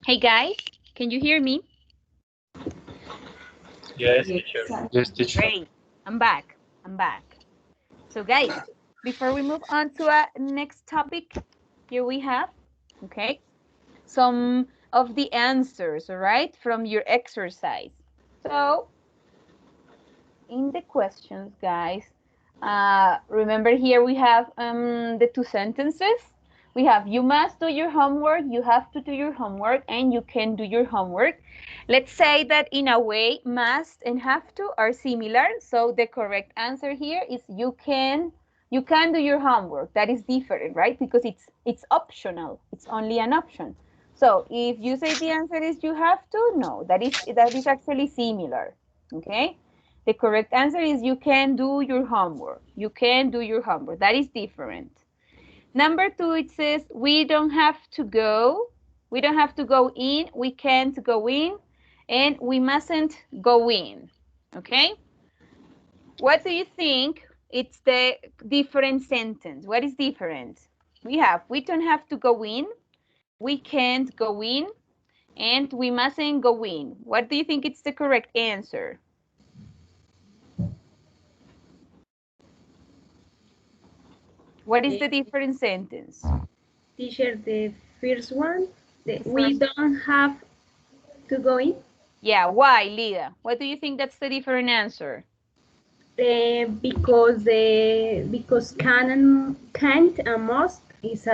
Hey guys, can you hear me? Yes, teacher. Yes, teacher. Great. I'm back. I'm back. So guys, before we move on to our next topic, here we have, okay, some of the answers, all right, from your exercise. So in the questions, guys, remember here we have the two sentences. We have you must do your homework, you have to do your homework, and you can do your homework. Let's say that in a way, must and have to are similar. So the correct answer here is you can do your homework. That is different, right? Because it's optional. It's only an option. So if you say the answer is you have to, no, that is actually similar. Okay. The correct answer is you can do your homework. You can do your homework. That is different. Number two, it says we don't have to go. We don't have to go in. We can't go in. And we mustn't go in. Okay? What do you think? It's the different sentence. What is different? We don't have to go in. We can't go in. And we mustn't go in. What do you think it's the correct answer? What is the different sentence? Teacher, the first one, we First, don't have to go in yeah, why, Lida? What do you think that's the different answer? because can and can't and must is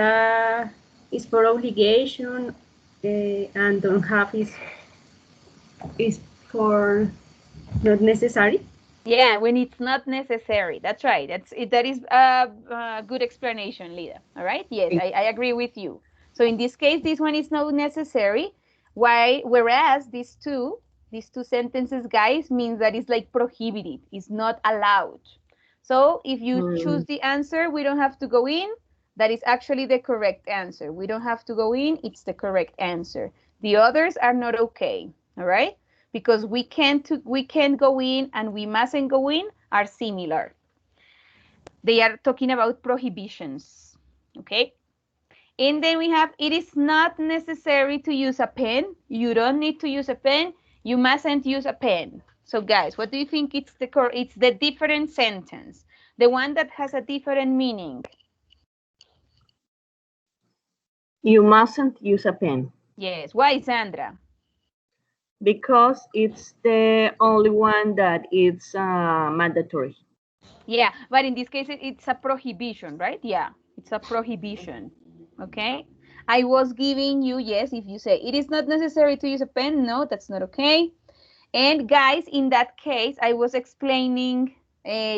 for obligation and don't have is for not necessary. Yeah, when it's not necessary. That's right. That is a good explanation, Lida. All right. Yes, I agree with you. So in this case, this one is not necessary. Why? Whereas these two sentences, guys, means that it's like prohibited. It's not allowed. So if you choose the answer, we don't have to go in. That is actually the correct answer. We don't have to go in. It's the correct answer. The others are not okay. All right. Because we can't go in and we mustn't go in are similar. They are talking about prohibitions. Okay. And then we have it is not necessary to use a pen. You don't need to use a pen. You mustn't use a pen. So guys, what do you think it's the different sentence? The one that has a different meaning. You mustn't use a pen. Yes. Why, Sandra? Because it's the only one that is mandatory. Yeah, but in this case, it's a prohibition, right? Yeah, it's a prohibition. Okay. I was giving you, yes, if you say it is not necessary to use a pen, no, that's not okay. And guys, in that case, I was explaining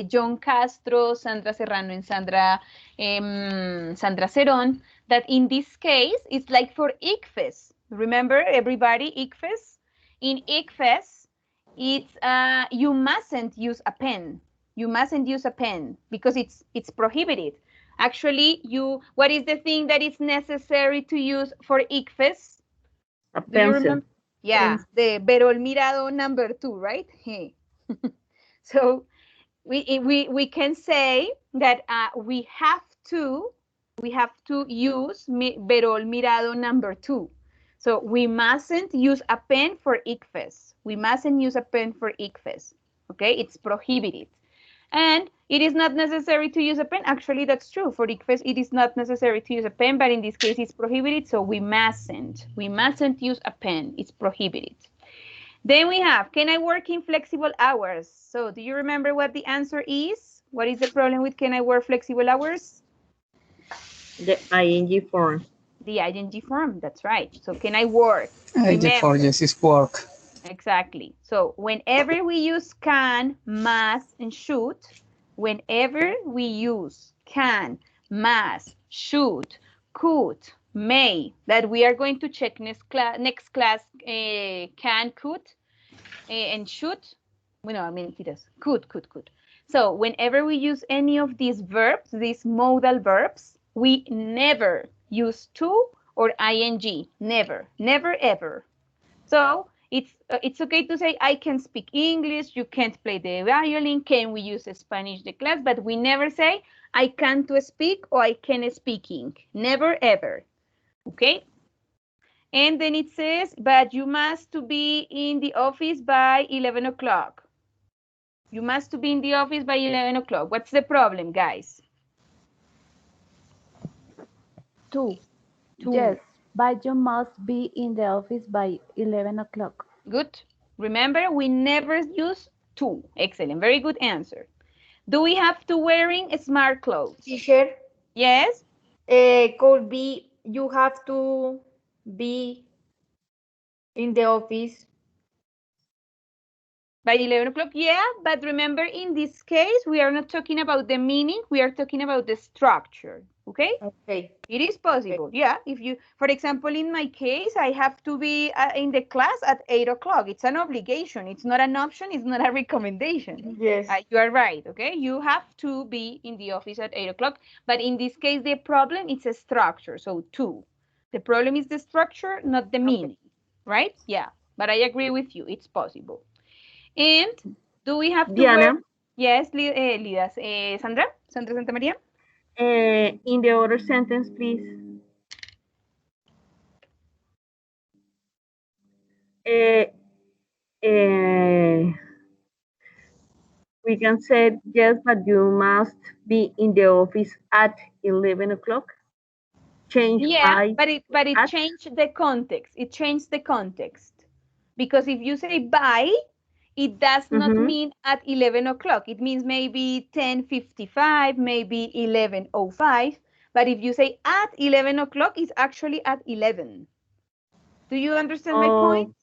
John Castro, Sandra Serrano, and Sandra Cerón, that in this case, it's like for ICFES. Remember, everybody, ICFES? In ICFES, it's you mustn't use a pen. You mustn't use a pen because it's prohibited. Actually, what is the thing that is necessary to use for ICFES? A Do you pencil. remember? Yeah, the Verol Mirado number 2, right? Hey. So we can say that we have to use Verol Mirado number 2. So we mustn't use a pen for ICFES. We mustn't use a pen for ICFES. Okay, it's prohibited. And it is not necessary to use a pen. Actually, that's true. For ICFES, it is not necessary to use a pen, but in this case, it's prohibited, so we mustn't. We mustn't use a pen. It's prohibited. Then we have, can I work in flexible hours? So do you remember what the answer is? What is the problem with can I work flexible hours? The ing form. The ing form, that's right. So can I work? IG for yes is work. Exactly. So whenever we use can, must, and should, whenever we use can, must, should, could, may, that we are going to check next class, can, could, and should. Well, no, mentiras. Could. So whenever we use any of these verbs, these modal verbs, we never use to or ing. Never, ever. So it's okay to say I can speak English, you can't play the violin, can we use Spanish the class, but we never say I can't speak or I can speaking. Never ever. Okay? And then it says, but you must to be in the office by 11 o'clock. You must to be in the office by 11 o'clock. What's the problem, guys? Two. Two. Yes, but you must be in the office by 11 o'clock. Good. Remember, we never use to. Excellent. Very good answer. Do we have to wearing smart clothes? Teacher, Yes. could be you have to be in the office. By 11 o'clock, yeah, but remember in this case, we are not talking about the meaning, we are talking about the structure, okay? Okay. It is possible, yeah. If you, for example, in my case, I have to be in the class at 8 o'clock. It's an obligation. It's not an option. It's not a recommendation. Yes. You are right, okay? You have to be in the office at 8 o'clock. But in this case, the problem is a structure, so two. The problem is the structure, not the meaning, right? Yeah, but I agree with you. It's possible. And do we have to Diana, wear? Yes, Lidas. Sandra? Sandra Santa Maria? in the other sentence, please. We can say yes, but you must be in the office at 11 o'clock. Change Yeah, by but it at. changed the context. It changed the context. Because if you say by, it does not mean at 11 o'clock. It means maybe 10:55, maybe 11:05. But if you say at 11 o'clock, it's actually at 11. Do you understand my point?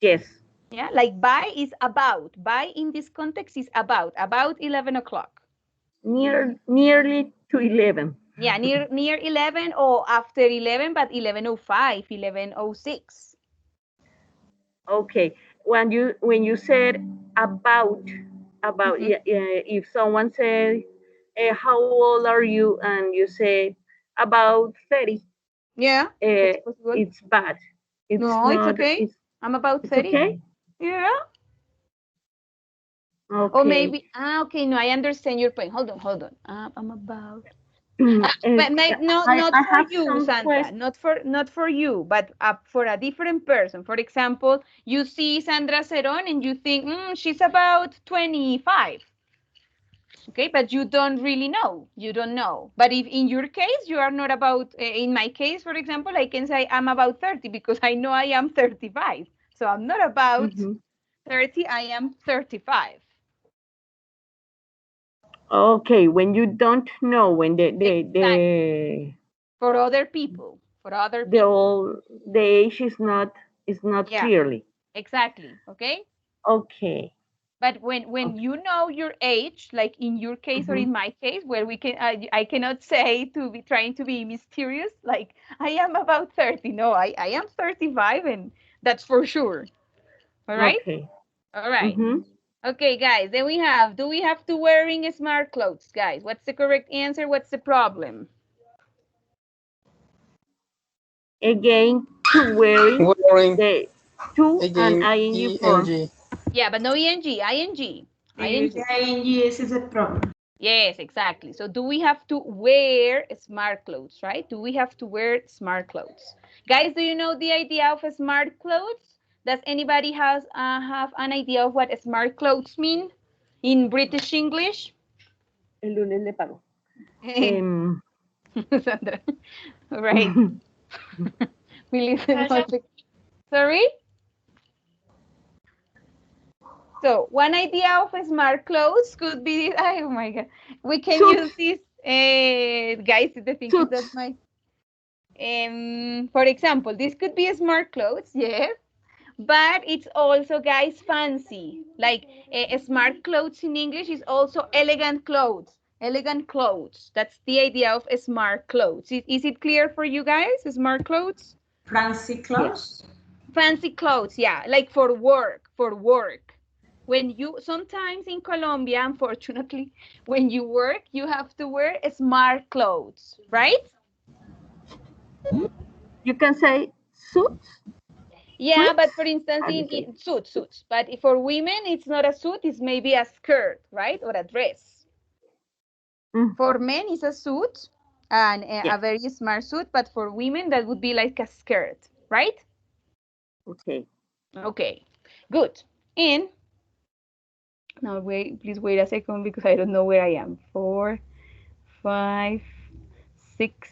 Yes. Yeah, like by is about. By in this context is about 11 o'clock. Nearly to 11. Yeah, near 11 or after 11, but 11:05, 11:06. Okay. When you said about if someone said how old are you and you say about 30, Yeah, it's possible. it's bad. It's No, it's okay. I'm about 30. Okay. Yeah. Okay. Or maybe, okay, no, I understand your point. Hold on. I'm about. But not for you, Sandra. Not for you, but for a different person. For example, you see Sandra Ceron and you think she's about 25. Okay, but you don't really know. You don't know. But if in your case you are not about, in my case, for example, I can say I'm about 30 because I know I am 35. So I'm not about 30. I am 35. Okay, when you don't know, when for other people, the age is not clearly. Exactly. Okay. Okay. But when you know your age, like in your case or in my case, where we can, I cannot say to be trying to be mysterious, like I am about 30. No, I am 35, and that's for sure. All right. Okay. All right. Okay, guys. Then we have. Do we have to wearing smart clothes, guys? What's the correct answer? What's the problem? Again, to wearing the to again, and ing form. Yeah, but no ing. The ing is a problem. Yes, exactly. So do we have to wear smart clothes, right? Do we have to wear smart clothes? Guys, do you know the idea of smart clothes? Does anybody have an idea of what smart clothes mean in British English? El lunes le pago. Sandra. Right. We listen. Sorry? So one idea of smart clothes could be, oh my God, we can use this, guys, the thing is that my, for example, this could be smart clothes, yes, but it's also, guys, fancy. Like smart clothes in English is also elegant clothes. Elegant clothes. That's the idea of smart clothes. Is it clear for you guys? Smart clothes? Fancy clothes? Yes. Fancy clothes, yeah, like for work, When you, sometimes in Colombia, unfortunately, when you work, you have to wear smart clothes, right? You can say suits. Yeah, but for instance, in suits. But for women, it's not a suit, it's maybe a skirt, right? Or a dress. For men, it's a suit and a very smart suit, but for women, that would be like a skirt. right? Okay. Okay, good. And now wait, please wait a second because I don't know where I am. 4, 5, 6.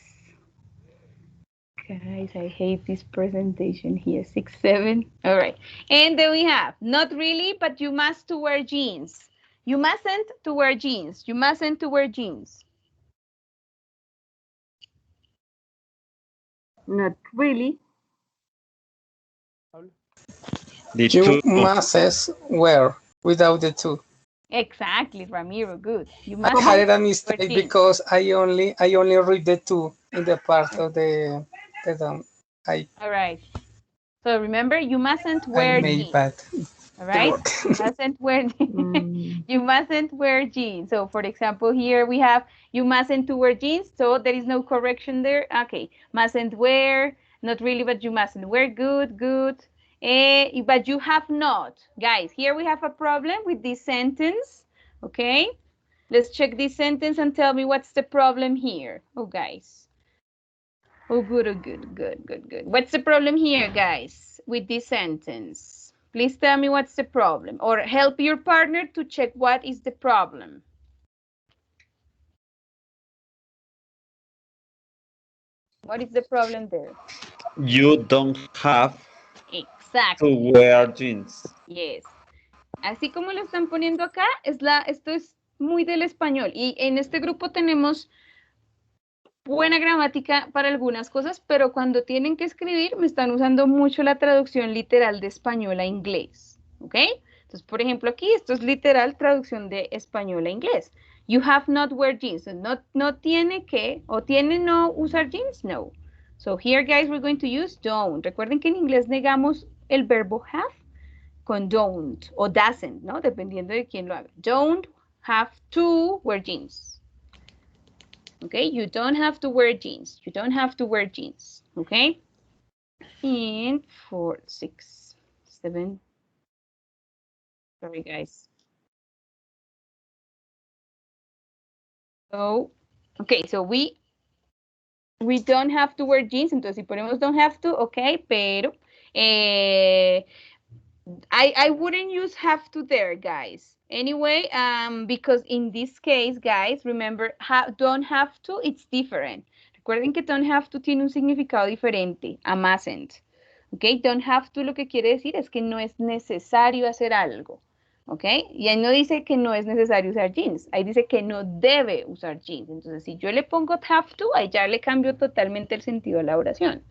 Guys, I hate this presentation here. 6, 7. All right. And then we have, not really, but you must to wear jeans. You mustn't to wear jeans. You mustn't to wear jeans. Not really. The You two. must wear without the two. Exactly, Ramiro, good. You I mustn't had a wear mistake jeans. because I only read the two in the part of the down. I All right. So remember, you mustn't wear made jeans. bad All the right. work. You mustn't wear Mm, you mustn't wear jeans. So for example, here we have you mustn't to wear jeans. So there is no correction there. Okay. Mustn't wear, not really, but you mustn't wear. Good, good. But you have not. Guys, here we have a problem with this sentence. Okay. Let's check this sentence and tell me what's the problem here. Oh, guys. Oh, good, oh, good, good, good, good. What's the problem here, guys, with this sentence? Please tell me what's the problem, or help your partner to check what is the problem. What is the problem there? You don't have to Exactly. wear jeans. Yes. Así como lo están poniendo acá, esto es muy del español. Y en este grupo tenemos buena gramática para algunas cosas, pero cuando tienen que escribir me están usando mucho la traducción literal de español a inglés, ¿ok? Entonces, por ejemplo, aquí esto es literal traducción de español a inglés. You have not wear jeans. No tiene que, o tiene no usar jeans, no. So here, guys, we're going to use don't. Recuerden que en inglés negamos el verbo have con don't o doesn't, ¿no? Dependiendo de quién lo haga. Don't have to wear jeans. Okay, you don't have to wear jeans. You don't have to wear jeans. Okay. And 4, 6, 7. Sorry, guys. So, okay, so we don't have to wear jeans. Entonces, si ponemos don't have to, okay, pero I wouldn't use have to there, guys. Anyway, because in this case, guys, remember, don't have to, it's different. Recuerden que don't have to tiene un significado diferente a mustn't. Ok, don't have to lo que quiere decir es que no es necesario hacer algo. Ok, y ahí no dice que no es necesario usar jeans, ahí dice que no debe usar jeans. Entonces, si yo le pongo have to, ahí ya le cambio totalmente el sentido de la oración.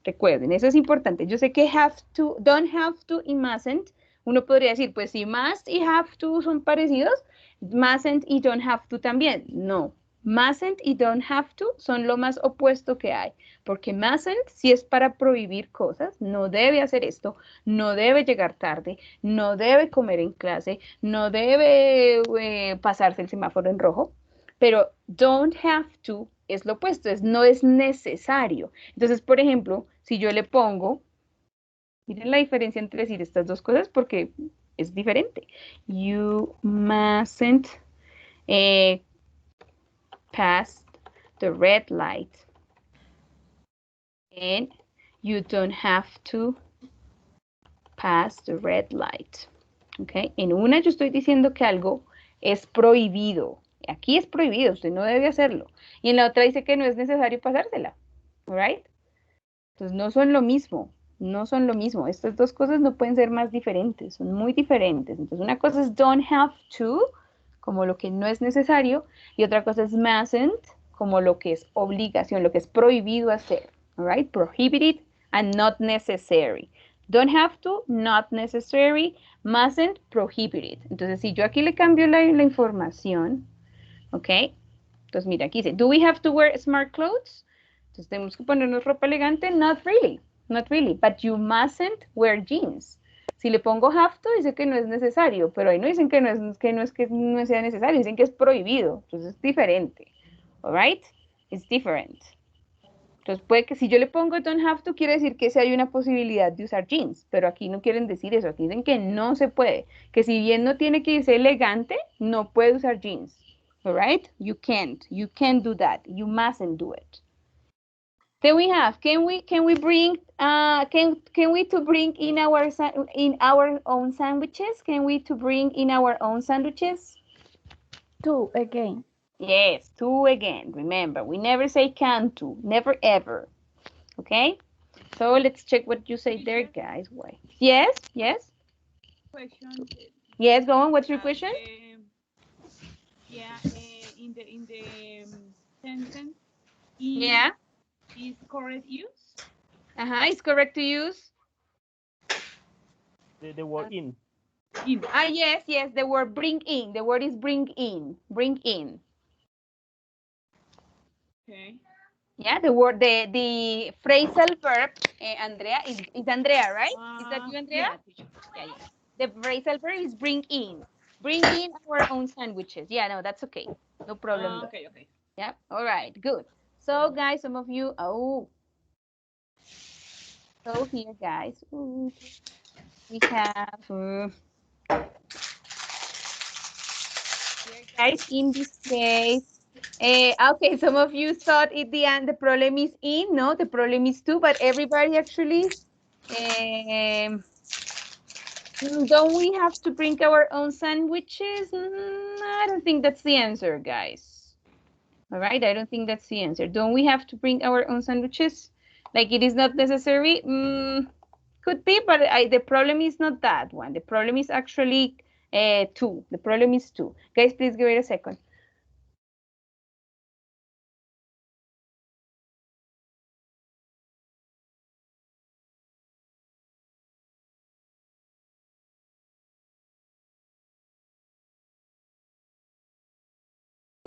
Recuerden, eso es importante. Yo sé que have to, don't have to y mustn't, uno podría decir, pues si must y have to son parecidos, mustn't y don't have to también. No, mustn't y don't have to son lo más opuesto que hay, porque mustn't si es para prohibir cosas, no debe hacer esto, no debe llegar tarde, no debe comer en clase, no debe pasarse el semáforo en rojo, pero don't have to es lo opuesto, no es necesario. Entonces, por ejemplo, si yo le pongo, miren la diferencia entre decir estas dos cosas porque es diferente. You mustn't pass the red light. And you don't have to pass the red light. ¿Ok? En una yo estoy diciendo que algo es prohibido. Aquí es prohibido, usted no debe hacerlo. Y en la otra dice que no es necesario pasársela. ¿Right? Entonces no son lo mismo. No son lo mismo. Estas dos cosas no pueden ser más diferentes. Son muy diferentes. Entonces una cosa es don't have to, como lo que no es necesario. Y otra cosa es mustn't, como lo que es obligación, lo que es prohibido hacer. All right? Prohibited and not necessary. Don't have to, not necessary, mustn't, prohibited. Entonces, si yo aquí le cambio la información, ¿ok? Entonces, mira, aquí dice, do we have to wear smart clothes? Entonces, tenemos que ponernos ropa elegante. Not really, not really, but you mustn't wear jeans. Si le pongo have to, dice que no es necesario, pero ahí no dicen que no sea necesario, dicen que es prohibido. Entonces, es diferente. All right? It's different. Entonces puede que si yo le pongo don't have to, quiere decir que sí hay una posibilidad de usar jeans, pero aquí no quieren decir eso, aquí dicen que no se puede, que si bien no tiene que irse elegante, no puede usar jeans, all right? You can't do that, you mustn't do it. Then we have, can we bring can we to bring in our own sandwiches? Can we to bring in our own sandwiches? Two again. Yes, two again. Remember, we never say can to, never ever. Okay? So let's check what you say there, guys. Why? Yes, yes. Question. Yes, go on. What's your question? Yeah, in the sentence, in Yeah. is correct use. It's correct to use. The word in. In. Yes, yes. The word bring in. The word is bring in. Bring in. Okay. Yeah, the phrasal verb, Andrea, is Andrea, right? Is that you, Andrea? Yeah, teacher. Yeah, yeah. The phrasal verb is bring in. Bring in our own sandwiches. Yeah, no, that's okay. No problem there. Okay, okay. Yeah, all right, good. So, guys, some of you, so here, guys, we have, here, guys, in this case, okay, some of you thought at the end the problem is in, no, the problem is to, but everybody actually, don't we have to bring our own sandwiches? I don't think that's the answer, guys. All right, I don't think that's the answer. Don't we have to bring our own sandwiches? Like it is not necessary? Could be, but the problem is not that one. The problem is actually two. The problem is two. Guys, please give it a second.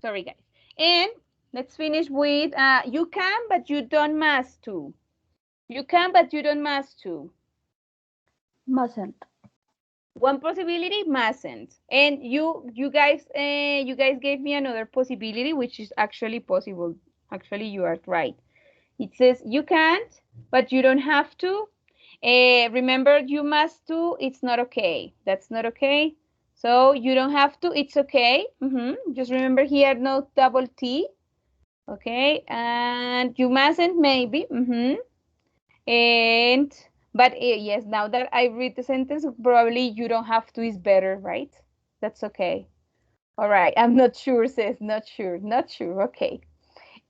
Sorry, guys. And let's finish with you can, but you don't must to. You can, but you don't must to. Mustn't. One possibility, mustn't. And you guys gave me another possibility, which is actually possible. Actually, you are right. It says you can't, but you don't have to. Remember, you must to. It's not okay. That's not okay. So you don't have to. It's okay. Just remember here, no double T. Okay, and you mustn't maybe. And but yes, now that I read the sentence, probably you don't have to is better, right? That's okay. All right, I'm not sure, says not sure, not sure. Okay.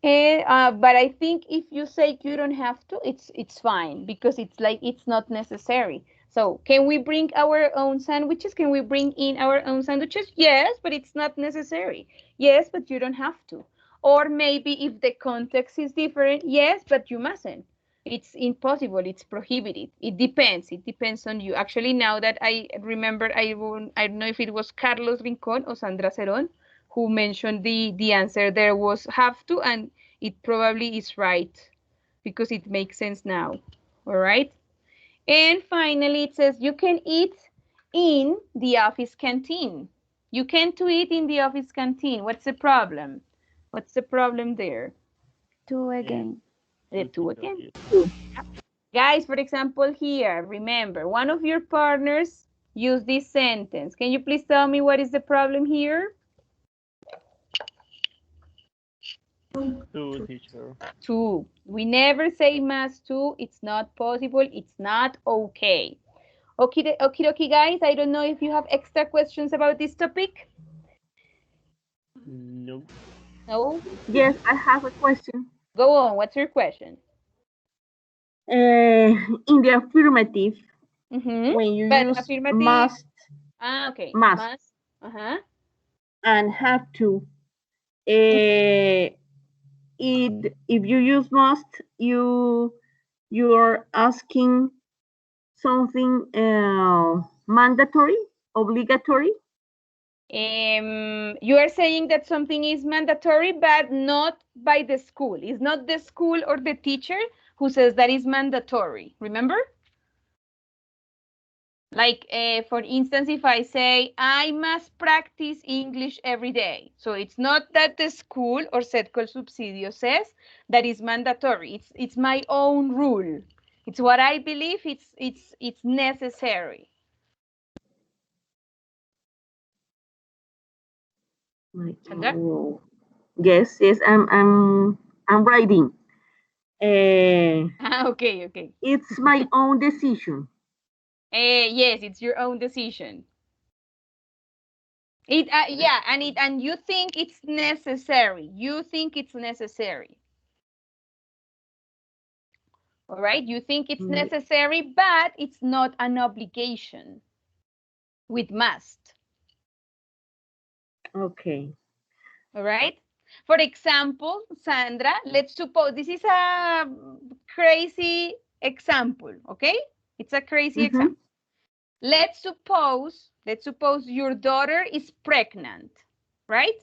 And but I think if you say you don't have to, it's fine because it's like it's not necessary. So can we bring our own sandwiches? Can we bring in our own sandwiches? Yes, but it's not necessary. Yes, but you don't have to. Or maybe if the context is different, yes, but you mustn't. It's impossible. It's prohibited. It depends. It depends on you. Actually, now that I remember, I don't know if it was Carlos Rincon or Sandra Cerón who mentioned the answer there was have to, and it probably is right because it makes sense now. All right. And finally, it says you can eat in the office canteen. You can't eat in the office canteen. What's the problem? What's the problem there? Two again. The two again. Guys, for example, here, remember, one of your partners used this sentence. Can you please tell me what is the problem here? To teacher. To. We never say must to. It's not possible. It's not okay. Okay, okay, guys. I don't know if you have extra questions about this topic. No. No? Yes, I have a question. Go on. What's your question? In the affirmative, when you But use affirmative. must, Okay. must. And have to, if you use must, you're asking something mandatory, obligatory. You are saying that something is mandatory, but not by the school. It's not the school or the teacher who says that is mandatory. Remember? Like, for instance, if I say, I must practice English every day. So it's not that the school or CET COLSUBSIDIO says that is mandatory. It's my own rule. It's what I believe it's necessary. Sandra? Yes, I'm writing. Okay, okay. It's my own decision. Yes, it's your own decision. Yeah, and you think it's necessary. You think it's necessary. All right, you think it's necessary, but it's not an obligation with must. Okay. All right. For example, Sandra, let's suppose this is a crazy example, okay? It's a crazy example. Let's suppose your daughter is pregnant, right?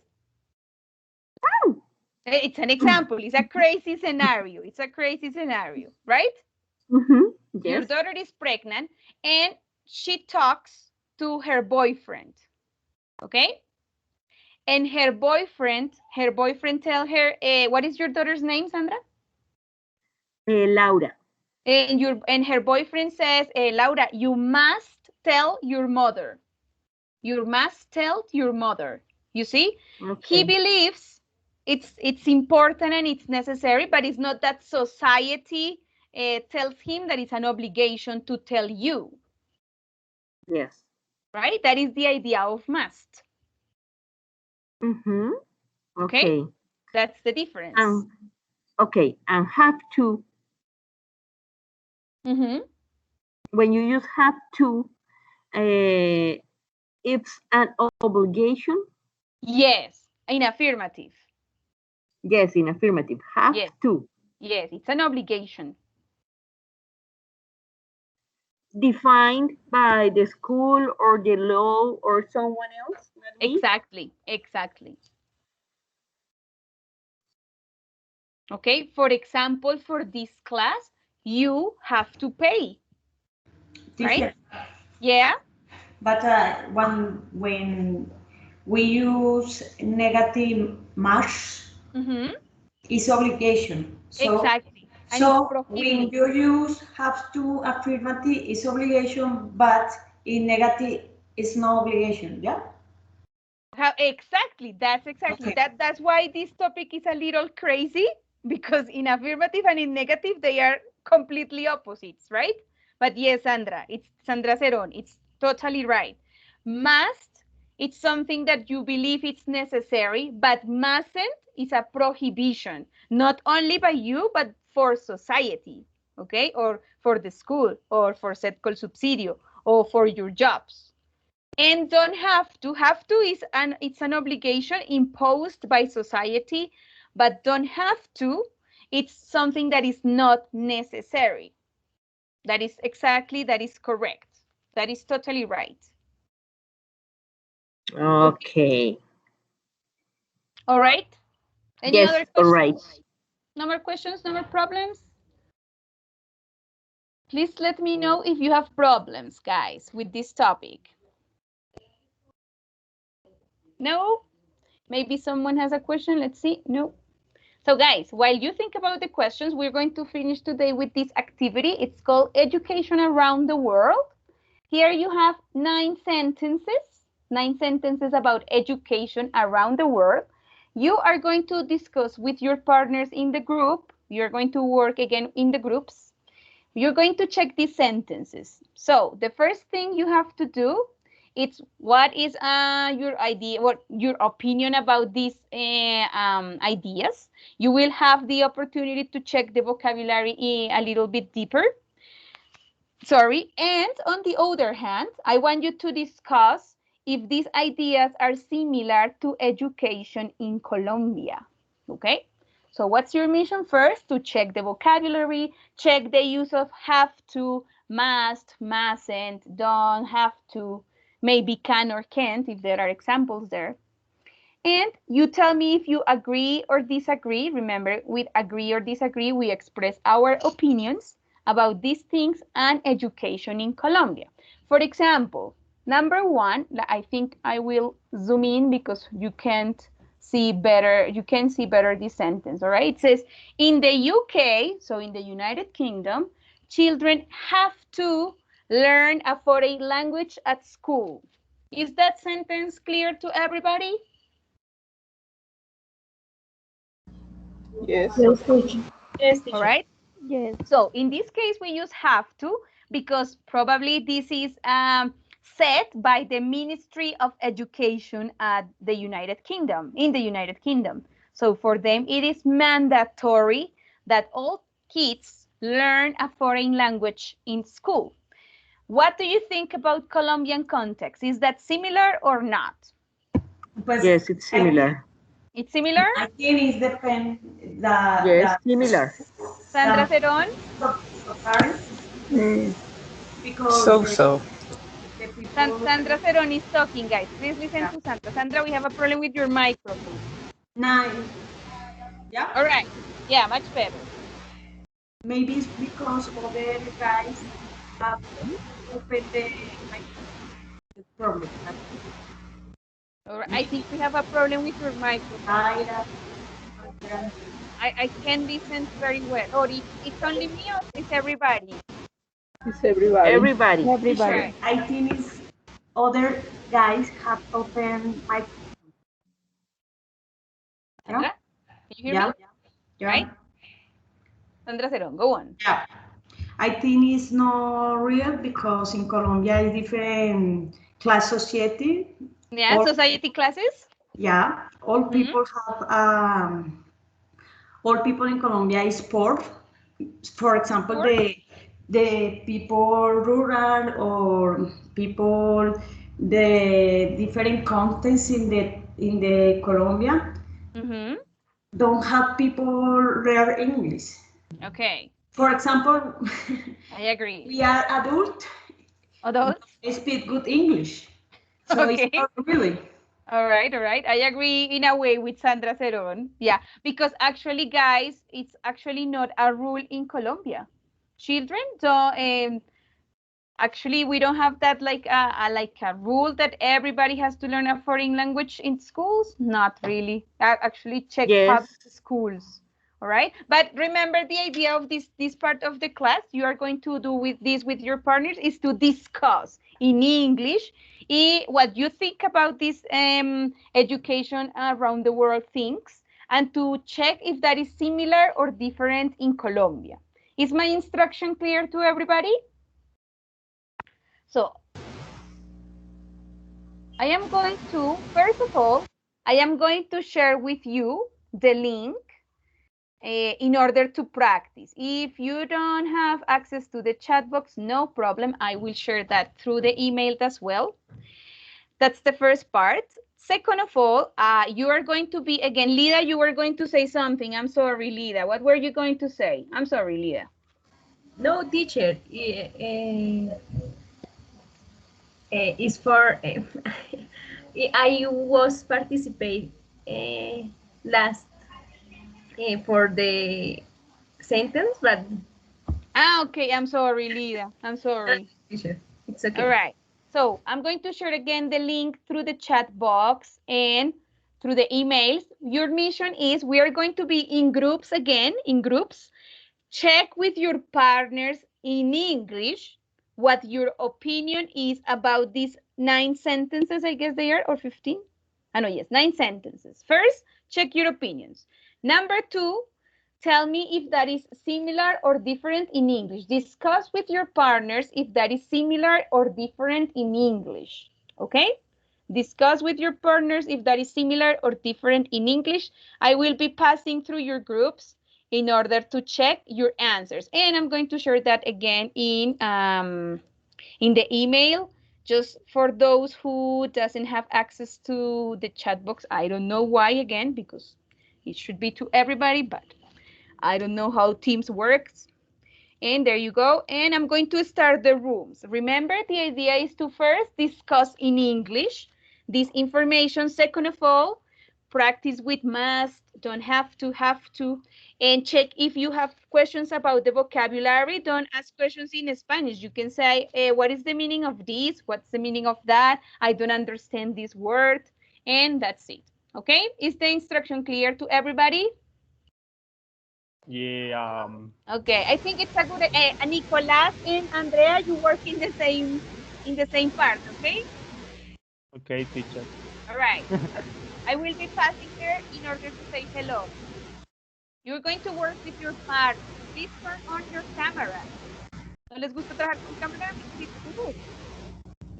Oh. It's an example. It's a crazy scenario. It's a crazy scenario, right? Yes. Your daughter is pregnant and she talks to her boyfriend, okay? And her boyfriend tell her, what is your daughter's name, Sandra? Laura. And her boyfriend says, Laura, you must tell your mother. You must tell your mother. You see, he believes it's important and it's necessary, but it's not that society tells him that it's an obligation to tell you. Yes. Right? That is the idea of must. Okay. That's the difference. Okay, and have to. When you use have to, it's an obligation. Yes, in affirmative. Yes, in affirmative. Have to. Yes, it's an obligation. Defined by the school or the law or someone else? Exactly, exactly. Okay, for example, for this class, you have to pay. Right? Yeah. But when we use negative marks, it's obligation. So, exactly. And so when you use have to affirmative, it's obligation, but in negative, it's no obligation. Yeah. Exactly. That's exactly that's why this topic is a little crazy, because in affirmative and in negative they are completely opposites, right? But yes, Sandra, it's Sandra Ceron. It's totally right. Must, it's something that you believe it's necessary, but mustn't is a prohibition, not only by you, but for society, okay? Or for the school, or for CET COLSUBSIDIO, or for your jobs. And don't have to. Have to is it's an obligation imposed by society, but don't have to, it's something that is not necessary. That is correct. That is totally right. Okay. All right. Any yes, other questions? All right. No more questions, no more problems? Please let me know if you have problems, guys, with this topic. No? Maybe someone has a question. Let's see. No. So guys, while you think about the questions, we're going to finish today with this activity. It's called Education Around the World. Here you have 9 sentences about education around the world. You are going to discuss with your partners in the group. You're going to work again in the groups. You're going to check these sentences. So the first thing you have to do, it's what is your idea, what your opinion about these ideas. You will have the opportunity to check the vocabulary a little bit deeper. Sorry. And on the other hand, I want you to discuss if these ideas are similar to education in Colombia. Okay? So what's your mission? First, to check the vocabulary, check the use of have to, must, mustn't, don't, have to, maybe can or can't, if there are examples there. And you tell me if you agree or disagree. Remember, with agree or disagree, we express our opinions about these things and education in Colombia. For example, number 1, I think I will zoom in because you can't see better, you can see better this sentence, all right? It says, in the UK, so in the United Kingdom, children have to learn a foreign language at school. Is that sentence clear to everybody? Yes. Yes, teacher. Yes, All teacher. right. Yes. So in this case, we use have to because probably this is set by the Ministry of Education at the United Kingdom, in the United Kingdom. So for them, it is mandatory that all kids learn a foreign language in school. What do you think about Colombian context? Is that similar or not? Pues, Yes, it's similar. It's similar? I think it's depend Yes, similar. Sandra Ceron? the parents because So. the people Sandra Ceron is talking, guys. Please listen to Sandra. Sandra, we have a problem with your microphone. 9. Yeah. All right. Yeah, much better. Maybe it's because other guys have opened the problem. All right. I think we have a problem with your microphone. I can't listen very well. Or it's only me or it's everybody? It's everybody. Everybody. Everybody. Right. I think it's other guys have opened my Sandra, can you hear yeah. me? Yeah. Right? Sandra Ceron, go on. Yeah. I think it's not real because in Colombia it's different class society. Yeah, society classes? Yeah, all people have all people in Colombia is poor. For example, Poor? the people rural or people the different contents in the Colombia don't have people learn English. Okay. For example, I agree. we are adult, Adults? speak good English, so Okay. it's not really. All right, all right. I agree in a way with Sandra Ceron. Yeah, because actually, guys, it's actually not a rule in Colombia. Children don't. Actually, we don't have that like a rule that everybody has to learn a foreign language in schools. Not really. Actually, check Yes. public schools. All right. But remember, the idea of this part of the class you are going to do with this with your partners is to discuss in English what you think about this education around the world things, and to check if that is similar or different in Colombia. Is my instruction clear to everybody? So I am going to, first of all, I am going to share with you the link in order to practice. If you don't have access to the chat box, no problem. I will share that through the email as well. That's the first part. Second of all, you are going to be, again, Lida, you were going to say something. I'm sorry, Lida. What were you going to say? I'm sorry, Lida. No, teacher. Is for I was participate last for the sentence, but Okay. I'm sorry, Lida. I'm sorry. teacher, it's okay. All right. So I'm going to share again the link through the chat box and through the emails. Your mission is we are going to be in groups again, in groups. Check with your partners in English what your opinion is about these 9 sentences, I guess they are, or 15? No, yes, 9 sentences. First, check your opinions. Number 2, tell me if that is similar or different in English. Discuss with your partners if that is similar or different in English, okay? Discuss with your partners if that is similar or different in English. I will be passing through your groups in order to check your answers. And I'm going to share that again in the email, just for those who doesn't have access to the chat box. I don't know why, again, because it should be to everybody, but I don't know how Teams works. And there you go. And I'm going to start the rooms. Remember, the idea is to first discuss in English this information. Second of all, practice with must, don't have to, and check if you have questions about the vocabulary. Don't ask questions in Spanish. You can say, what is the meaning of this? What's the meaning of that? I don't understand this word. And that's it. Okay? Is the instruction clear to everybody? Yeah. Okay, I think it's a good. Nicolas and Andrea, you work in the same part. Okay. Okay, teacher. All right. I will be passing there in order to say hello. You're going to work with your partner. Please turn on your camera. ¿No les gusta trabajar con cámara? Please do it.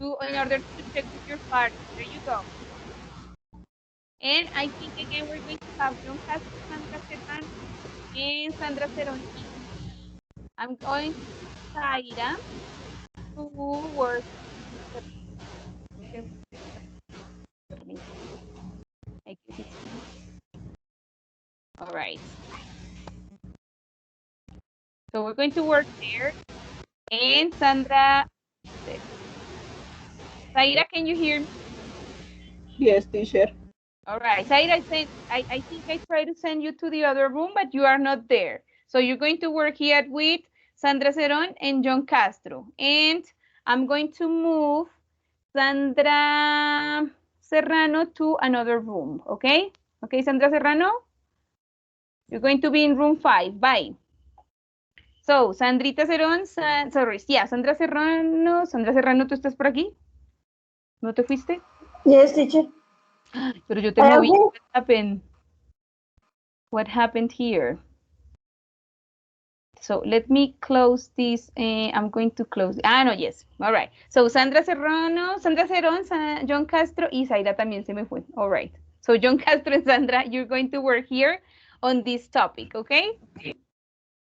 In order to check with your partner. There you go. And I think again we're going to have John Castro, Sandra Serrano, and Sandra Ceroni. I'm going to Zaira to work. I guess it's all right. So we're going to work there. And Sandra, Zaira, can you hear me? Yes, teacher. All right, Zaira, I think I tried to send you to the other room, but you are not there. So you're going to work here with Sandra Ceron and John Castro. And I'm going to move Sandra Serrano to another room, okay? Okay, Sandra Serrano? You're going to be in room 5. Bye. So, Sandrita Cerón, Sandra Serrano. Sandra Serrano, ¿tú estás por aquí? ¿No te fuiste? Yes, teacher. Pero yo te moví. What happened? What happened here? So let me close this. I'm going to close. No, yes. All right. So Sandra Serrano, Sandra Cerón, John Castro, y Zaira también se me fue. All right. So John Castro and Sandra, you're going to work here on this topic, okay?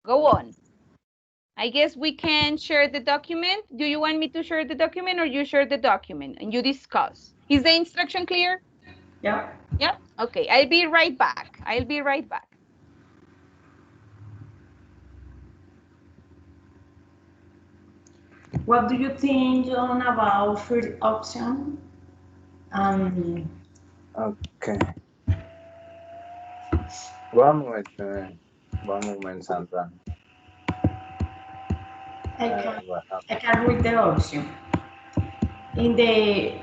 Go on. I guess we can share the document. Do you want me to share the document or you share the document and you discuss? Is the instruction clear? Yeah. Yeah? Okay, I'll be right back. I'll be right back. What do you think, John, about first option? Okay. One moment, Sandra. I can read the option. In the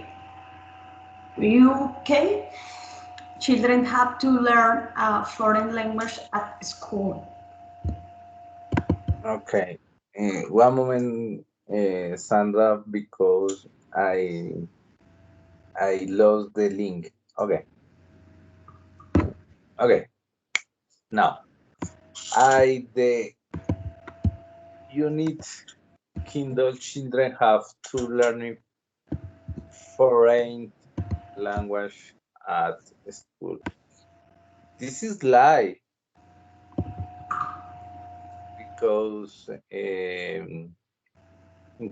UK, children have to learn a foreign language at school. Okay. One moment, Sandra, because I lost the link. Okay. Okay. Now, the unit Kindle children have to learn foreign language at school. This is lie because in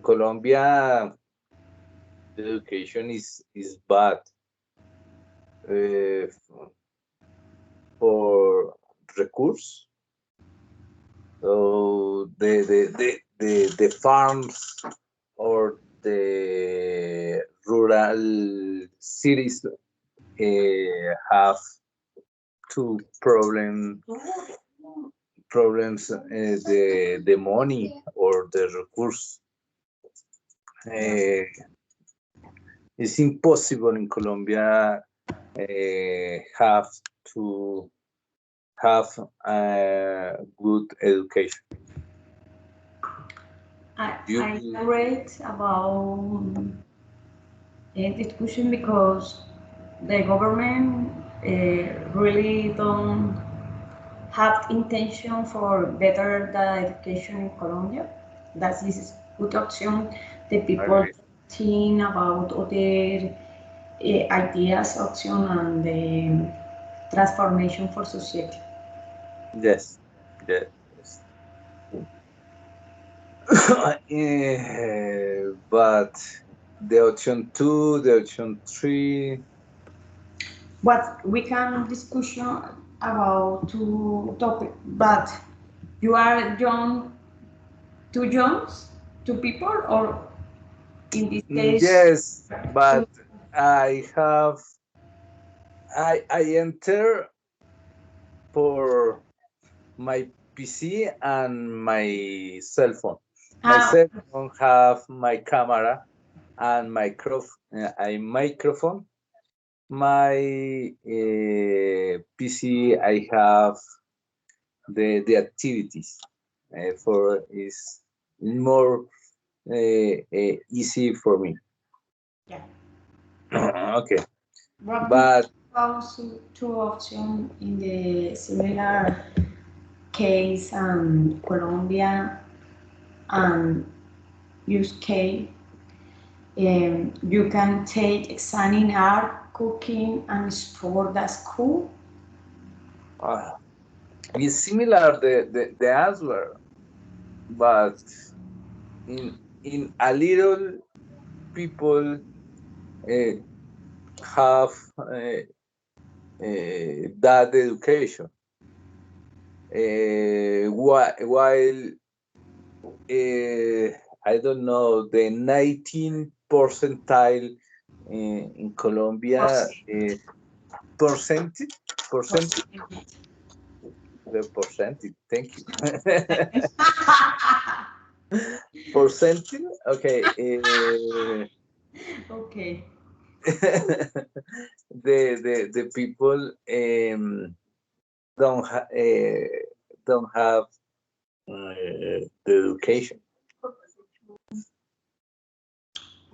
Colombia the education is bad for recourse. So the farms or the rural cities have two problems the money or the recourse. It's impossible in Colombia have to have a good education. I read about a discussion because the government really don't have intention for better the education in Colombia. That is good option. The people think about other ideas option and the transformation for society. Yes. But the option 2, the option 3. What we can discussion about two topic, but you are young, two youngs, two people, or in this case? Yes, but I enter for my PC and my cell phone. My cell phone have my camera and microphone. My PC I have the activities for is more easy for me. Yeah. Okay. But two options in the similar case Colombia and UK, you can take exam in art, cooking, and sport at school. It's similar the answer, but in a little people have that education, while I don't know, the 19 percentile in Colombia percentage the percentage. Thank you. Percentage. Okay. Okay. The people don't have the education.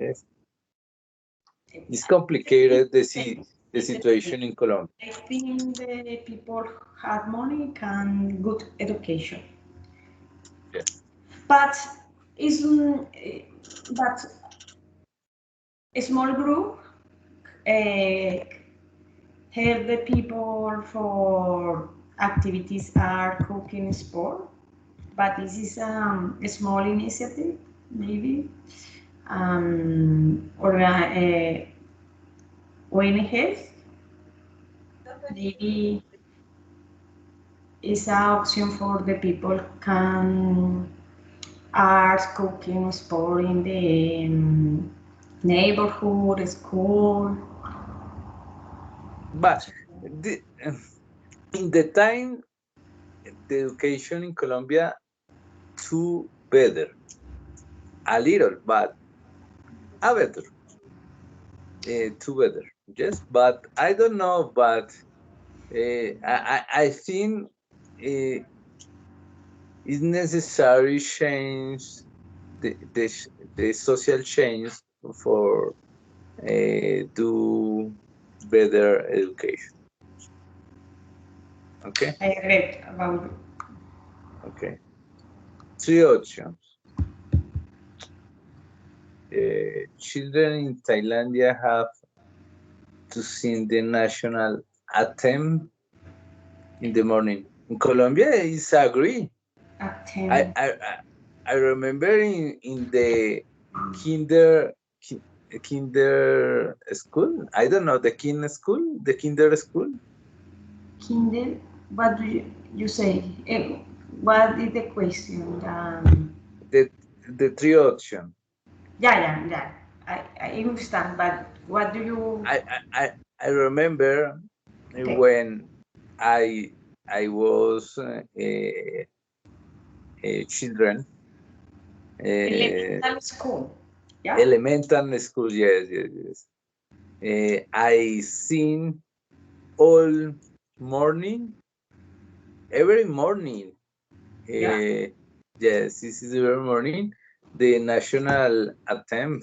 Yes. It's complicated the situation in Colombia. I think the people have money and good education. Yes. But is but a small group help the people for activities art, cooking, sport. But this is a small initiative, maybe. ONGs, maybe is an option for the people can art, cooking, sport in the neighborhood, school. But in the time, the education in Colombia too better, a little, but a better, too better. Yes, but I don't know, but I think it's necessary change the social change for do better education. Okay. I read about it. Okay. 3 options. Children in Thailand have to sing the national anthem in the morning. In Colombia, it's agree. I remember in the kinder school. I don't know the kinder school. Kinder, what do you say? What is the question? The 3 options. Yeah. I understand, but what do you? I remember when I was children. Elementary school. Yeah. Elementary school. Yes. I sing all morning, every morning. Yeah. Yes, this is every morning. The national anthem.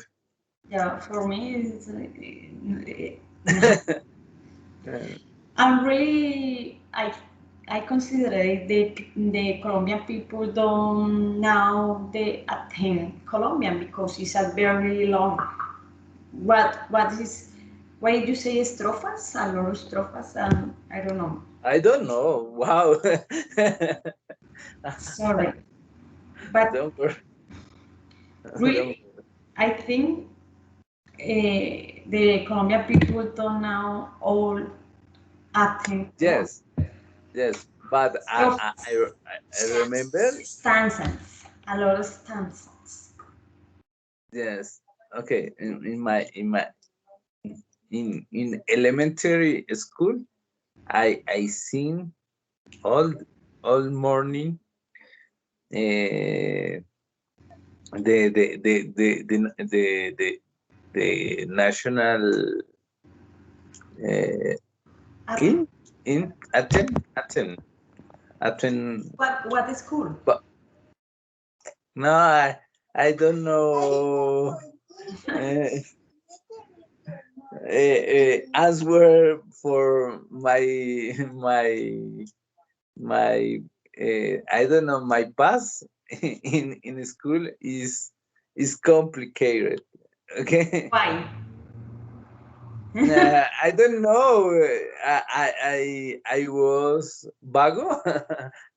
Yeah, for me, it's, I'm really, I consider the Colombian people don't know the attend Colombian because it's a very long. What is, why do you say estrofas? A lot of estrofas, I don't know. I don't know. Wow. Sorry, but don't worry. really, I think the Colombian people don't know all attend. Yes, but I remember stanzas, a lot of stanzas. Yes. Okay. In elementary school, I sing all morning. The national in Athens. What is school? But no, I don't know. Answer for my I don't know, my past in school is complicated. Okay. Why? I don't know. I was vago,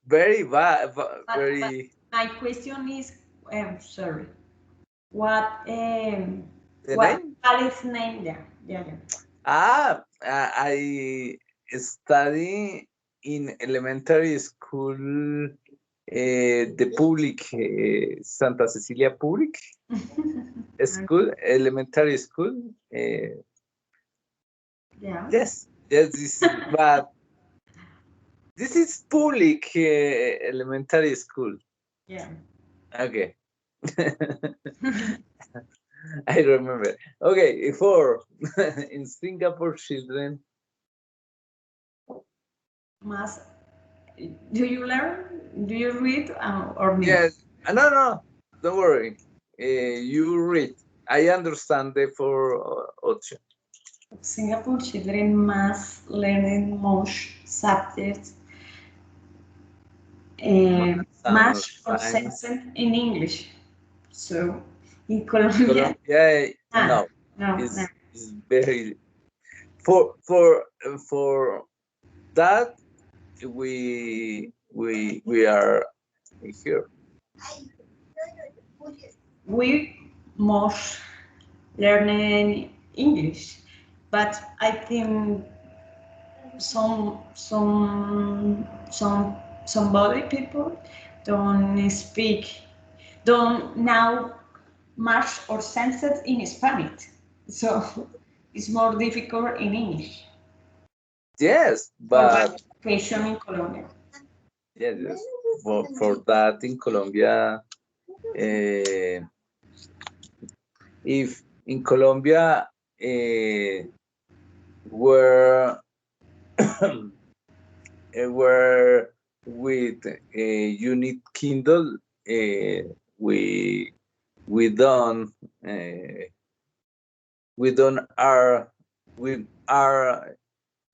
very very. My question is, sorry, what The what name? is name there? Yeah, yeah. I study in elementary school, the public, Santa Cecilia Public School, elementary school. Yeah. Yes, but this is public elementary school. Yeah. Okay. I remember. Okay, four. In Singapore, children. Must, do you learn? Do you read or me? Yes. No, don't worry. You read. I understand the four option. Singapore children must learn most subjects, math or Science. science in English. So in Colombia, Colombia, no, no. it's very for that we are here. We must learning English, but I think somebody people don't know much or senses in Spanish, so it's more difficult in English. Yes, For but education in Colombia. yes, for that in Colombia, if in Colombia were were with unit Kindle, we don't we don't are we are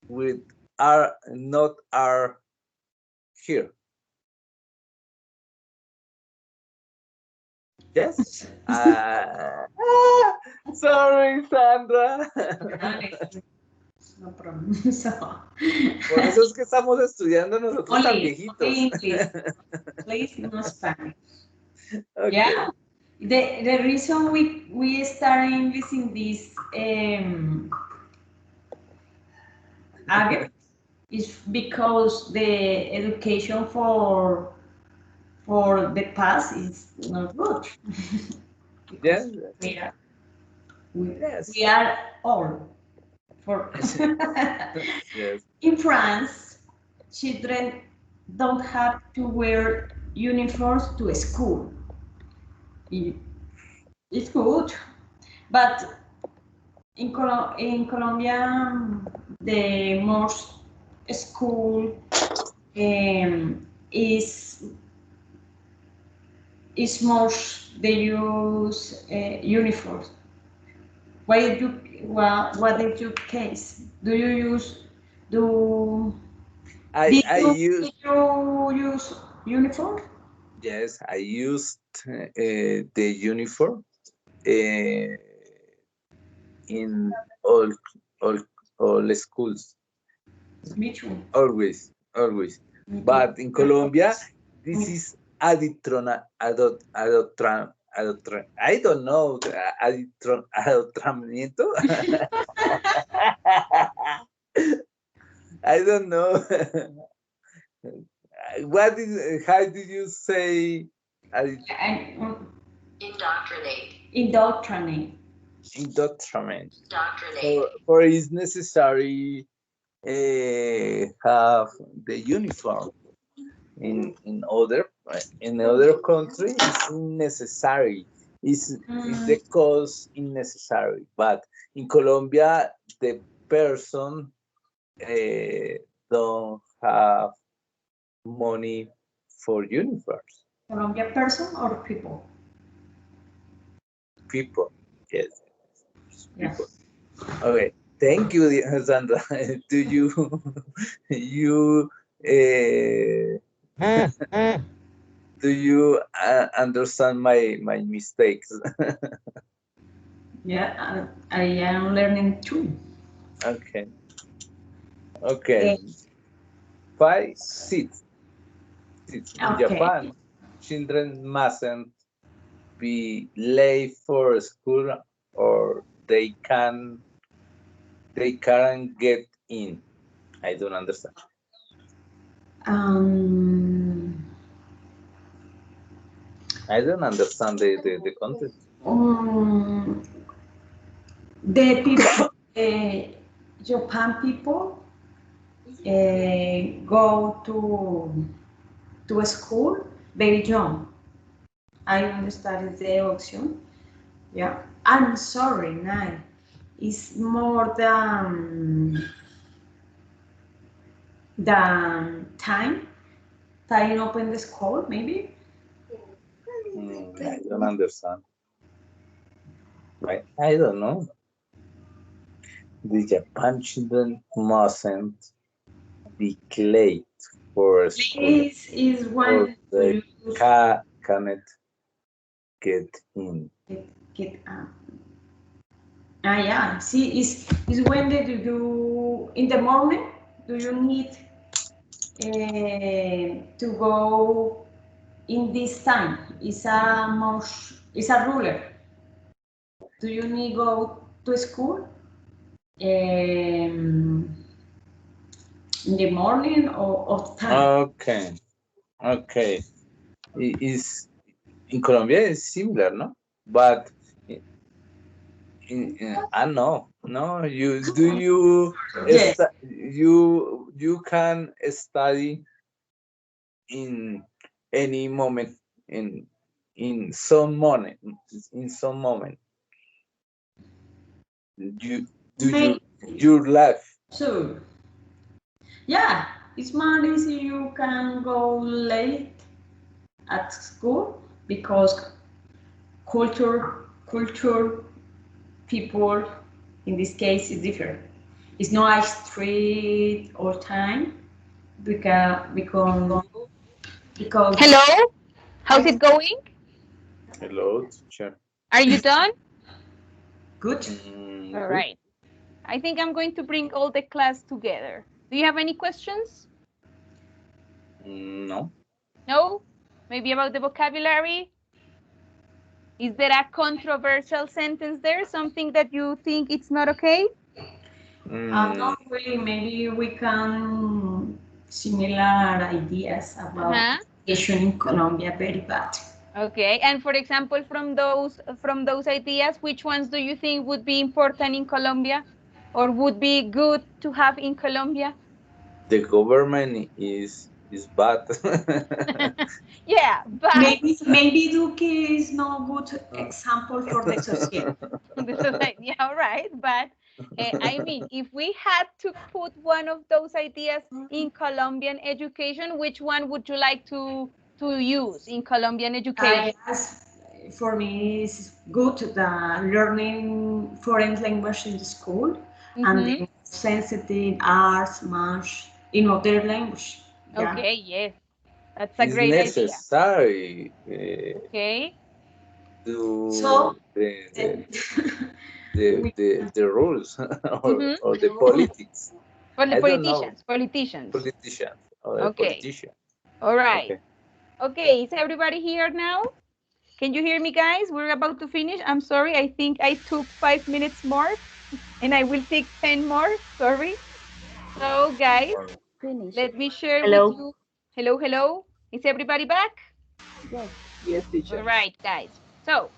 with are not are here. Yes. Sorry, Sandra. No problem. So, Por eso es que estamos estudiando nosotros tan viejitos. please, no Spanish. Okay. Yeah. The reason we start English in this area is because the education for the past is not good. Yes. We are old. Yes. In France, children don't have to wear uniforms to school. It's good, but in Colombia, the most school is most they use uniforms. What is your case? Do you use do I used. did you use uniform? Yes, I used the uniform in all all all schools. Me too. Always. But in Colombia, this is I don't know, adoctrinamiento. I don't know. How did you say? Indoctrinate. Indoctrinate. For it's necessary have the uniform. In other countries, it's necessary. It's the cause unnecessary. But in Colombia, the person don't have money for uniforms. Colombia person or people? People, yes. People. Okay, thank you, Sandra. Do you Do you understand my mistakes? Yeah, I am learning too. Okay. Okay. 5, seats. Seats. In Okay. Japan, children mustn't be late for school or they can't get in. I don't understand. I don't understand the content. The people, Japan people, go to school very young. I understand the option. Yeah, I'm sorry, no. It's more than time open the school, maybe. I don't understand. I don't know. The Japan children mustn't be late for school Is or when they you can't get in. get up. Yeah. See, is when did you do in the morning? Do you need to go in this time? It's a ruler. Do you need go to school in the morning or time? Okay, okay. Is in Colombia is similar, no? But I know, no. You do you Yes. you can study in any moment in some moment you do your life. So yeah, it's more easy. You can go late at school because culture people in this case is different. It's not a street all time because Hello? How's it going? Hello, teacher. Are you done? good. All Good. right. I think I'm going to bring all the class together. Do you have any questions? No. No? Maybe about the vocabulary? Is there a controversial sentence there? Something that you think it's not okay? Not really. Maybe we can similar ideas about education in Colombia very bad. Okay. And for example, from those ideas, which ones do you think would be important in Colombia or would be good to have in Colombia? The government is bad. Yeah, but Maybe Duque is no good example for the society. yeah, all right. But I mean, if we had to put one of those ideas in Colombian education, which one would you like to use in Colombian education? For me, it's good the learning foreign language in the school and the sensitive arts, math in other language. Yeah. Okay, yes, that's a It's great idea. necessary Okay. So to the rules or the politics. For the I don't know. politicians. Politicians or a Okay. politician. All right. Okay. Okay, is everybody here now? Can you hear me, guys? We're about to finish. I'm sorry. I think I took 5 minutes more and I will take 10 more. Sorry. So, guys, Finish. let me share with Hello. you. Hello, hello. Is everybody back? Yes. Yes, teacher. All right, guys. So,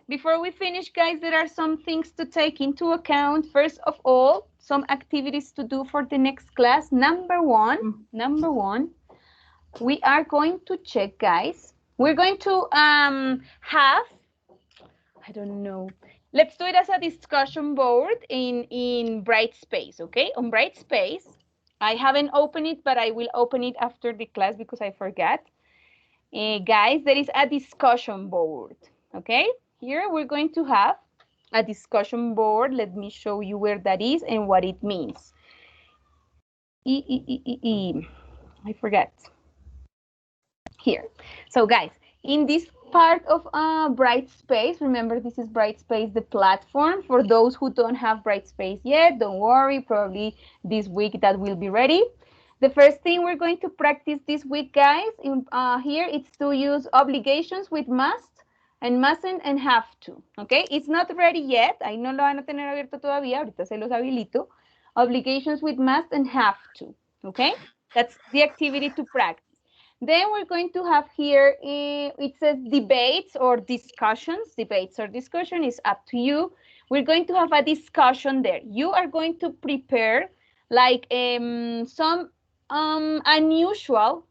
before we finish, guys, there are some things to take into account. First of all, some activities to do for the next class. Number one, we are going to check, guys. We're going to have, I don't know, let's do it as a discussion board in Brightspace, okay? On Brightspace, I haven't opened it, but I will open it after the class because I forgot. Guys, there is a discussion board, okay? Here we're going to have a discussion board. Let me show you where that is and what it means. I forgot. here. So guys, in this part of Brightspace, remember this is Brightspace, the platform. For those who don't have Brightspace yet, don't worry, probably this week that will be ready. The first thing we're going to practice this week, guys, here it's to use obligations with must and mustn't and have to, okay? It's not ready yet. Ahí no lo van a tener abierto todavía, ahorita se los habilito. Obligations with must and have to, okay? That's the activity to practice. Then we're going to have here, it says debates or discussions. Debates or discussion is up to you. We're going to have a discussion there. You are going to prepare like some unusual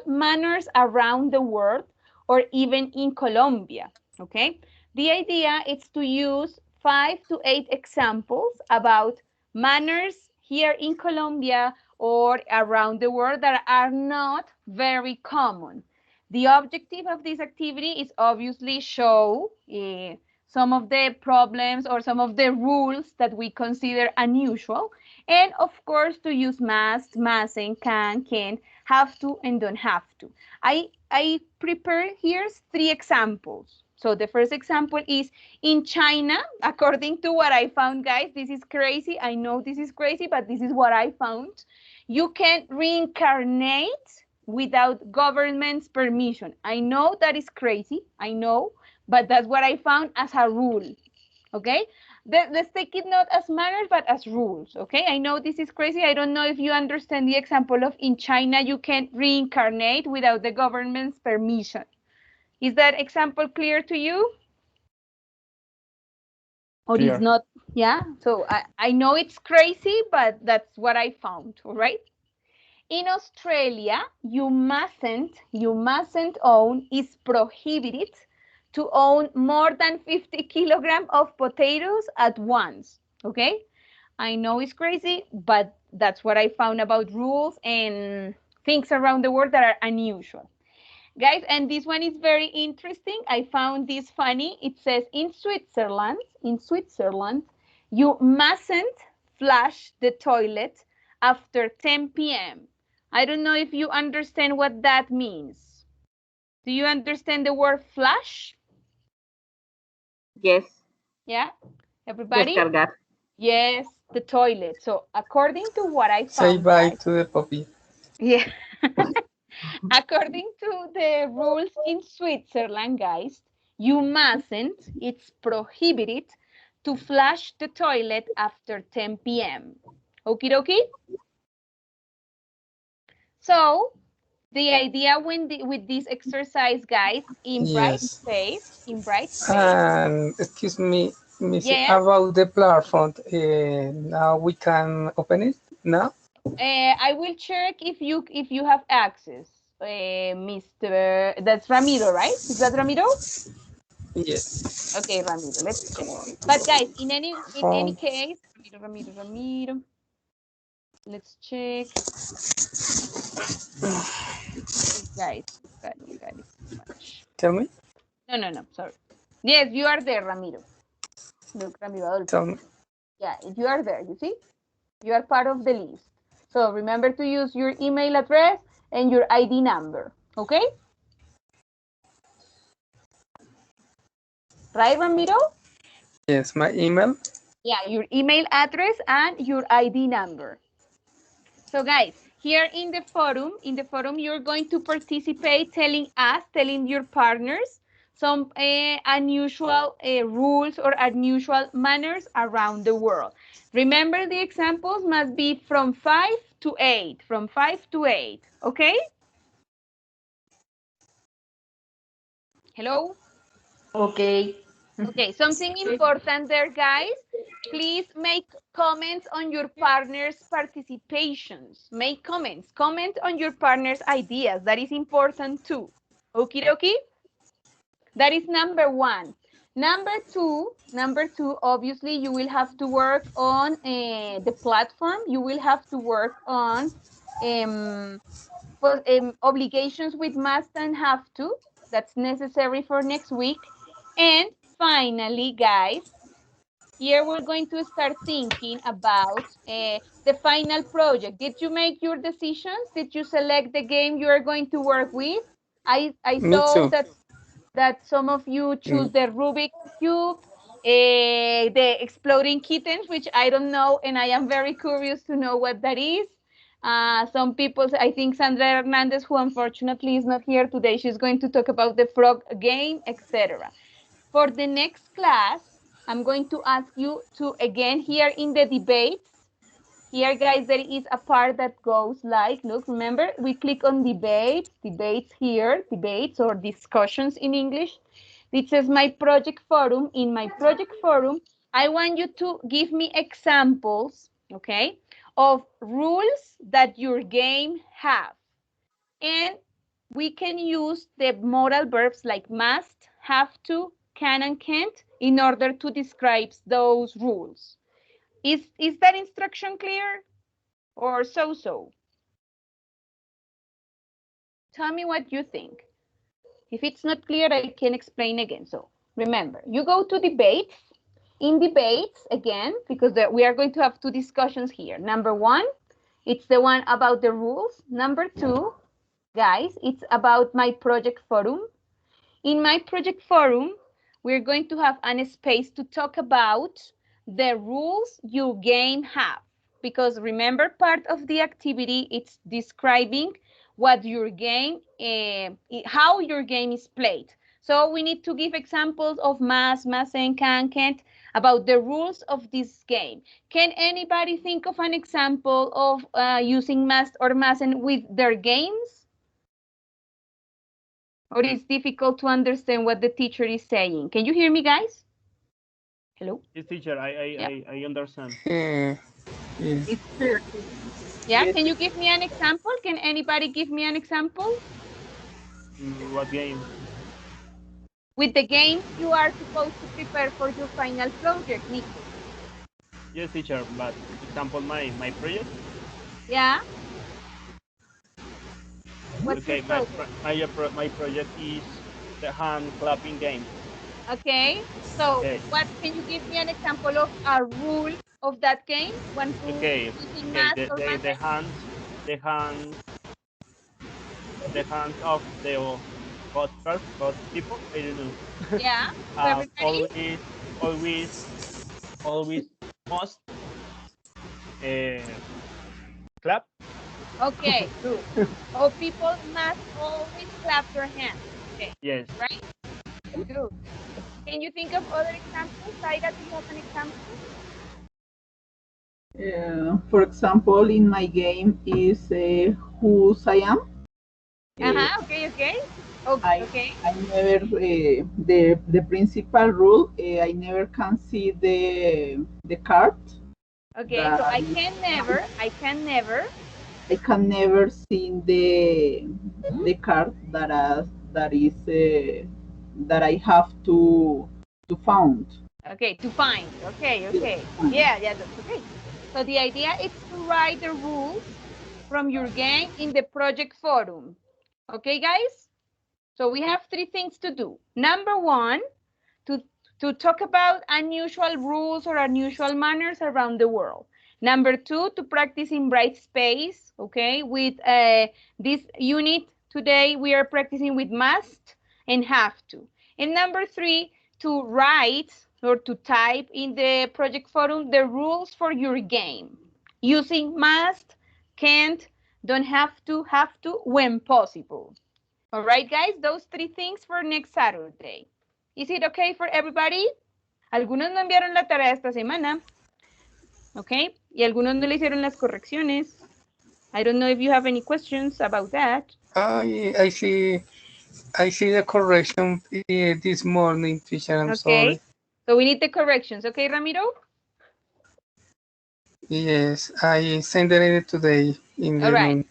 manners around the world or even in Colombia, okay? The idea is to use 5 to 8 examples about manners here in Colombia or around the world that are not very common. The objective of this activity is obviously show some of the problems or some of the rules that we consider unusual, and of course to use must, mustn't, can, have to, and don't have to. I prepare here 3 examples. So the first example is in China, according to what I found, guys. This is crazy. I know this is crazy, but this is what I found. You can reincarnate without government's permission. I know that is crazy. I know, but that's what I found as a rule. Okay, let's take it not as manners, but as rules. Okay, I know this is crazy. I don't know if you understand the example of in China, you can reincarnate without the government's permission. Is that example clear to you? Or Clear. is not? Yeah, so I know it's crazy, but that's what I found, all right? In Australia, you mustn't own, is prohibited to own more than 50 kilograms of potatoes at once, okay? I know it's crazy, but that's what I found about rules and things around the world that are unusual. Guys, and this one is very interesting. I found this funny. It says in Switzerland, you mustn't flush the toilet after 10 p.m. I don't know if you understand what that means. Do you understand the word flush? Yes. Yeah, everybody? Descargar. Yes, the toilet. So according to what I Say found, bye guys, to the puppy. yeah. According to the rules in Switzerland, guys, you mustn't, it's prohibited to flush the toilet after 10 p.m. Okie dokie? So, the idea with this exercise, guys, in Yes. Brightspace, And excuse me, Missy, yes, about the platform. Now we can open it now. I will check if you have access, Mr. That's Ramiro, right? Is that Ramiro? Yes. Okay, Ramiro, let's check. But guys, in any Phone. case, Ramiro, let's check. Guys, you got it too much. Tell me. No, sorry. Yes, you are there, Ramiro. Look, Ramiro Adolfo. Tell me. Yeah, you are there, you see? You are part of the list. So remember to use your email address and your ID number, okay? Right, Ramiro? Yes, my email. Yeah, your email address and your ID number. So guys, here in the forum, you're going to participate telling your partners some unusual rules or unusual manners around the world. Remember, the examples must be from 5 to 8, okay? Hello? Okay. Okay, something important there, guys. Please make comments on your partner's participations. Make comments. Comment on your partner's ideas. That is important too. Okie dokie? That is number 1. Number two, obviously, you will have to work on the platform. You will have to work on obligations with must and have to. That's necessary for next week. And finally, guys, here we're going to start thinking about the final project. Did you make your decisions? Did you select the game you are going to work with? I Me saw too. that some of you choose the Rubik Cube, the Exploding Kittens, which I don't know, and I am very curious to know what that is. Some people, I think Sandra Hernandez, who unfortunately is not here today, she's going to talk about the frog game, etc. For the next class, I'm going to ask you to, again, here in the debates, here, guys, there is a part that goes like, look, remember, we click on debates here, debates or discussions in English. It says my project forum. In my project forum, I want you to give me examples, okay, of rules that your game have. And we can use the modal verbs like must, have to, can, and can't in order to describe those rules. Is that instruction clear? Or so-so? Tell me what you think. If it's not clear, I can explain again. So remember, you go to debates. In debates, again, because we are going to have two discussions here. Number one, it's the one about the rules. Number two, guys, it's about my project forum. In my project forum, we're going to have a space to talk about the rules your game have. Because remember, part of the activity, it's describing what your game, how your game is played. So we need to give examples of must and can, can't, about the rules of this game. Can anybody think of an example of using must or mustn't with their games? Or it's difficult to understand what the teacher is saying? Can you hear me, guys? Hello? Yes, teacher, I understand. Yeah. It's clear. Yeah, Yes. can you give me an example? Can anybody give me an example? What game? With the games you are supposed to prepare for your final project, Nico. Yes, teacher, but example my project. Yeah? What's Okay, your project? my project is the hand clapping game. Okay, so Okay, what can you give me an example of a rule of that game? One rule okay, using okay. math or math? The hands, the hands of the God people. I don't know. Yeah, so everybody? Always, always, always must uh, clap. Okay, good. So people must always clap their hands. Okay, Yes. right? Good. Can you think of other examples? Saida, do you have an example? For example, in my game is whose I am. Okay, okay. Oh, I okay. I never the principal rule. I never can see the card. Okay, so That I is, can never, I can never see the card that is that I have to found. okay, to find. Okay, okay. Yeah, yeah, that's okay. So the idea is to write the rules from your game in the project forum. Okay, guys? So we have three things to do. Number one, to talk about unusual rules or unusual manners around the world. Number two, to practice in bright space, okay? With this unit today, we are practicing with must and have to. And number three, to write or to type in the project forum the rules for your game using must, can't, don't have to, when possible. All right, guys, those three things for next Saturday. Is it okay for everybody? Algunos no enviaron la tarea esta semana, okay? Y algunos no le hicieron las correcciones. I don't know if you have any questions about that. I see the correction this morning, teacher. I'm Okay, sorry. so we need the corrections, okay, Ramiro? Yes, I sent it today in All the right, noon.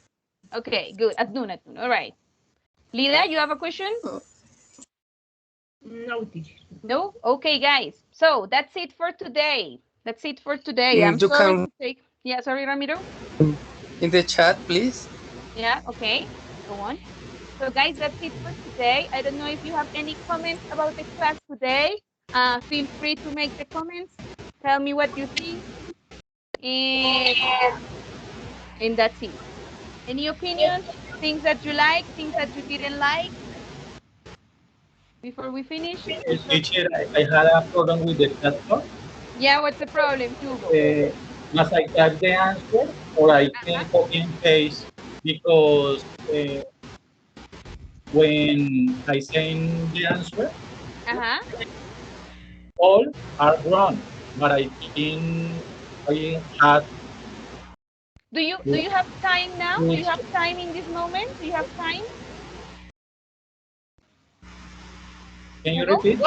okay, good, at noon, all right. Lida, you have a question? No, teacher. No? Okay, guys, so that's it for today. That's it for today. I'm You sorry can to take, yeah, sorry, Ramiro? in the chat, please. Yeah, okay, go on. So guys, that's it for today. I don't know if you have any comments about the class today. Feel free to make the comments. Tell me what you think. And that's it. Any opinions? Things that you like, things that you didn't like? Before we finish? Teacher, I had a problem with the platform. Yeah, what's the problem, Hugo? Must I type the answer or I can copy and paste because when I send the answer, all are wrong, but I think I had. Do you have time now? Do you have time in this moment? Do you have time? Can you repeat?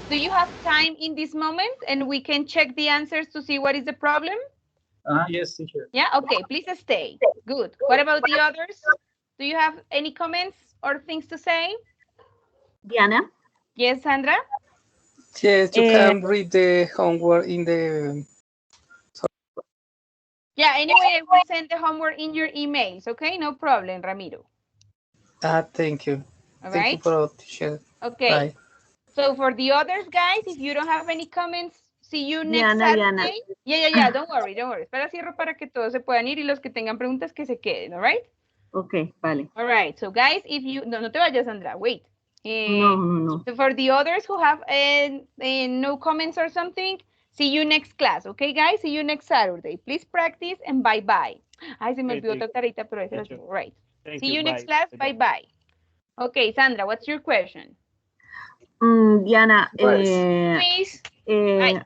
Do you have time in this moment and we can check the answers to see what is the problem? Yes, teacher. Yeah, okay, please stay. Good. What about the others? Do you have any comments or things to say? Diana? Yes, Sandra? Yes, you can read the homework in the... Yeah, anyway, I will send the homework in your emails, okay? No problem, Ramiro. Thank you. All Thank you right? for teacher. Okay. Bye. So for the others, guys, if you don't have any comments, see you next Saturday. Yeah, don't worry. Espera, cierro para que todos se puedan ir y los que tengan preguntas que se queden, all right? Okay, vale. All right, so guys, if you... No te vayas, Sandra, wait. No. So for the others who have no comments or something, see you next class, okay, guys? See you next Saturday. Please practice and bye-bye. Ay, se me olvidó otra tarita, pero esa es right. See you next class, bye-bye. Okay, Sandra, what's your question? Diana, Please. I